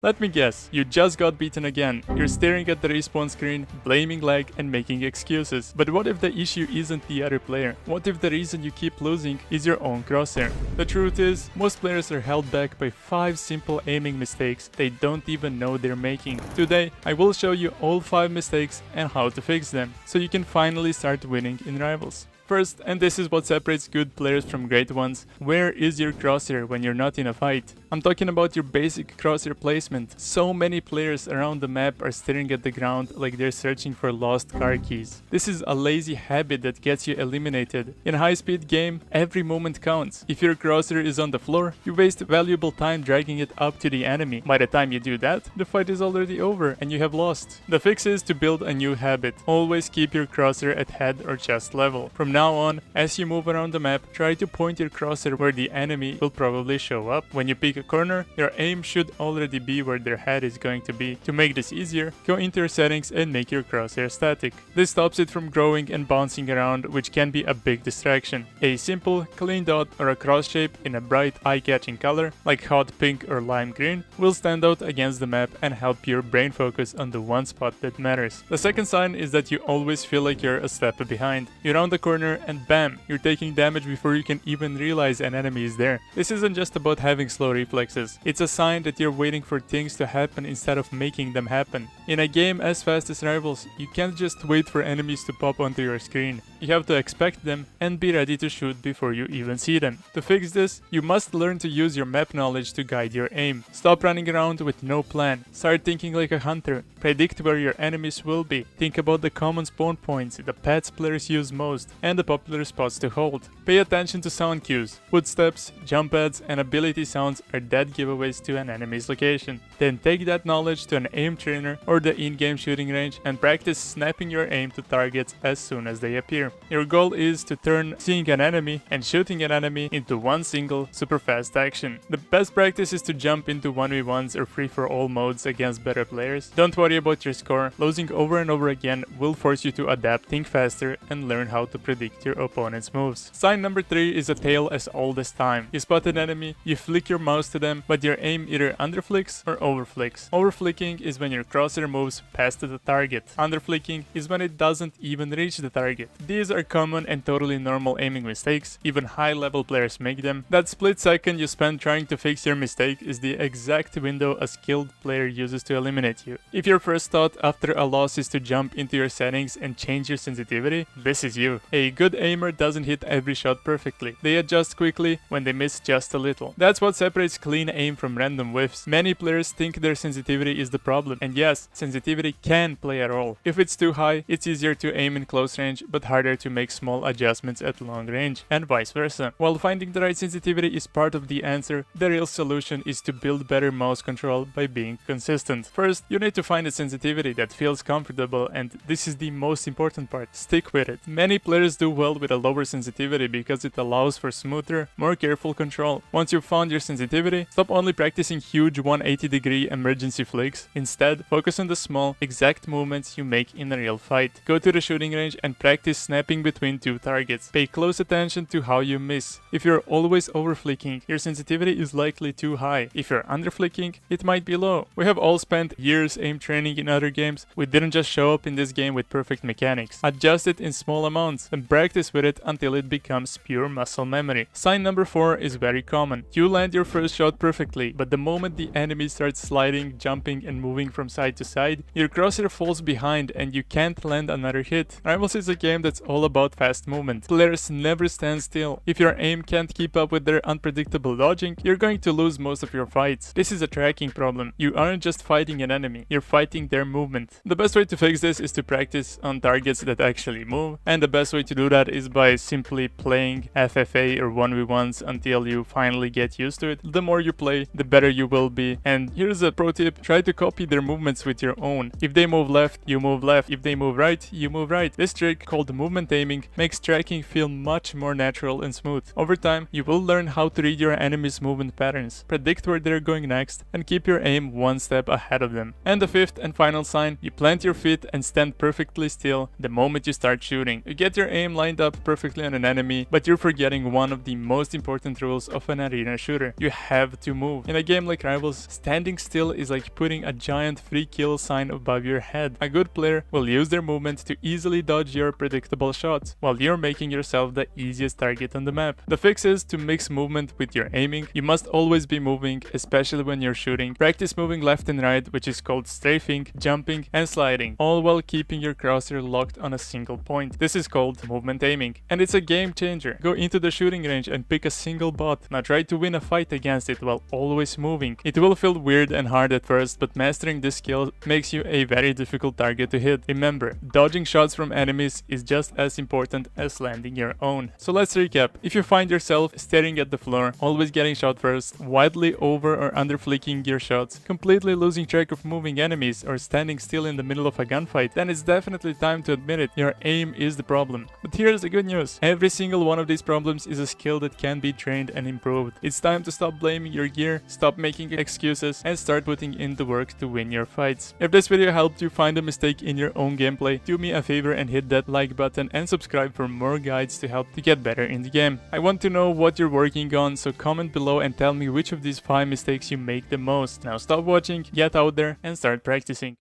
Let me guess, you just got beaten again. You're staring at the respawn screen, blaming lag and making excuses. But what if the issue isn't the other player? What if the reason you keep losing is your own crosshair? The truth is, most players are held back by 5 simple aiming mistakes they don't even know they're making. Today, I will show you all 5 mistakes and how to fix them, so you can finally start winning in Rivals. First, and this is what separates good players from great ones, where is your crosshair when you're not in a fight? I'm talking about your basic crosshair placement. So many players around the map are staring at the ground like they're searching for lost car keys. This is a lazy habit that gets you eliminated. In a high-speed game, every moment counts. If your crosshair is on the floor, you waste valuable time dragging it up to the enemy. By the time you do that, the fight is already over and you have lost. The fix is to build a new habit. Always keep your crosshair at head or chest level. From now on, as you move around the map, try to point your crosshair where the enemy will probably show up. When you pick a corner, your aim should already be where their head is going to be. To make this easier, go into your settings and make your crosshair static. This stops it from growing and bouncing around, which can be a big distraction. A simple, clean dot or a cross shape in a bright, eye-catching color, like hot pink or lime green, will stand out against the map and help your brain focus on the one spot that matters. The second sign is that you always feel like you're a step behind. You round the corner and bam, you're taking damage before you can even realize an enemy is there. This isn't just about having slow reflexes. It's a sign that you're waiting for things to happen instead of making them happen. In a game as fast as Rivals, you can't just wait for enemies to pop onto your screen. You have to expect them and be ready to shoot before you even see them. To fix this, you must learn to use your map knowledge to guide your aim. Stop running around with no plan. Start thinking like a hunter. Predict where your enemies will be. Think about the common spawn points, the paths players use most, and the popular spots to hold. Pay attention to sound cues. Footsteps, jump pads, and ability sounds are dead giveaways to an enemy's location. Then take that knowledge to an aim trainer or the in-game shooting range and practice snapping your aim to targets as soon as they appear. Your goal is to turn seeing an enemy and shooting an enemy into one single super fast action. The best practice is to jump into 1v1s or free-for-all modes against better players. Don't worry about your score. Losing over and over again will force you to adapt, think faster, and learn how to predict your opponent's moves. Sign number 3 is a tale as old as time. You spot an enemy, you flick your mouse to them, but your aim either underflicks or overflicks. Overflicking is when your crosshair moves past the target. Underflicking is when it doesn't even reach the target. These are common and totally normal aiming mistakes. Even high-level players make them. That split second you spend trying to fix your mistake is the exact window a skilled player uses to eliminate you. If your first thought after a loss is to jump into your settings and change your sensitivity, this is you. A good aimer doesn't hit every shot perfectly. They adjust quickly when they miss just a little. That's what separates clean aim from random whiffs. Many players think their sensitivity is the problem, and yes, sensitivity can play a role. If it's too high, it's easier to aim in close range but harder to make small adjustments at long range, and vice versa. While finding the right sensitivity is part of the answer, the real solution is to build better mouse control by being consistent. First, you need to find a sensitivity that feels comfortable, and this is the most important part. Stick with it. Many players do well with a lower sensitivity because it allows for smoother, more careful control. Once you've found your sensitivity, stop only practicing huge 180-degree emergency flicks. Instead, focus on the small, exact movements you make in a real fight. Go to the shooting range and practice snapping between 2 targets. Pay close attention to how you miss. If you're always overflicking, your sensitivity is likely too high. If you're underflicking, it might be low. We have all spent years aim training in other games. We didn't just show up in this game with perfect mechanics. Adjust it in small amounts and practice with it until it becomes pure muscle memory. Sign number 4 is very common. You land your first shot perfectly, but the moment the enemy starts sliding, jumping, and moving from side to side, your crosshair falls behind and you can't land another hit. Rivals is a game that's all about fast movement. Players never stand still. If your aim can't keep up with their unpredictable dodging, you're going to lose most of your fights. This is a tracking problem. You aren't just fighting an enemy, you're fighting their movement. The best way to fix this is to practice on targets that actually move, and the best way to do that is by simply playing FFA or 1v1s until you finally get used to it. The more you play, the better you will be. And here's a pro tip: try to copy their movements with your own. If they move left, you move left. If they move right, you move right. This trick, called movement movement aiming makes tracking feel much more natural and smooth. Over time, you will learn how to read your enemy's movement patterns, predict where they're going next, and keep your aim one step ahead of them. And the fifth and final sign, you plant your feet and stand perfectly still the moment you start shooting. You get your aim lined up perfectly on an enemy, but you're forgetting one of the most important rules of an arena shooter. You have to move. In a game like Rivals, standing still is like putting a giant free kill sign above your head. A good player will use their movement to easily dodge your predictable shots, while you're making yourself the easiest target on the map. The fix is to mix movement with your aiming. You must always be moving, especially when you're shooting. Practice moving left and right, which is called strafing, jumping, and sliding, all while keeping your crosshair locked on a single point. This is called movement aiming, and it's a game changer. Go into the shooting range and pick a single bot. Now try to win a fight against it while always moving. It will feel weird and hard at first, but mastering this skill makes you a very difficult target to hit. Remember, dodging shots from enemies is just as important as landing your own. So let's recap. If you find yourself staring at the floor, always getting shot first, widely over or under flicking your shots, completely losing track of moving enemies, or standing still in the middle of a gunfight, then it's definitely time to admit it. Your aim is the problem. But here's the good news. Every single one of these problems is a skill that can be trained and improved. It's time to stop blaming your gear, stop making excuses, and start putting in the work to win your fights. If this video helped you find a mistake in your own gameplay, do me a favor and hit that like button and subscribe for more guides to help you get better in the game. I want to know what you're working on, so comment below and tell me which of these 5 mistakes you make the most. Now stop watching, get out there, and start practicing.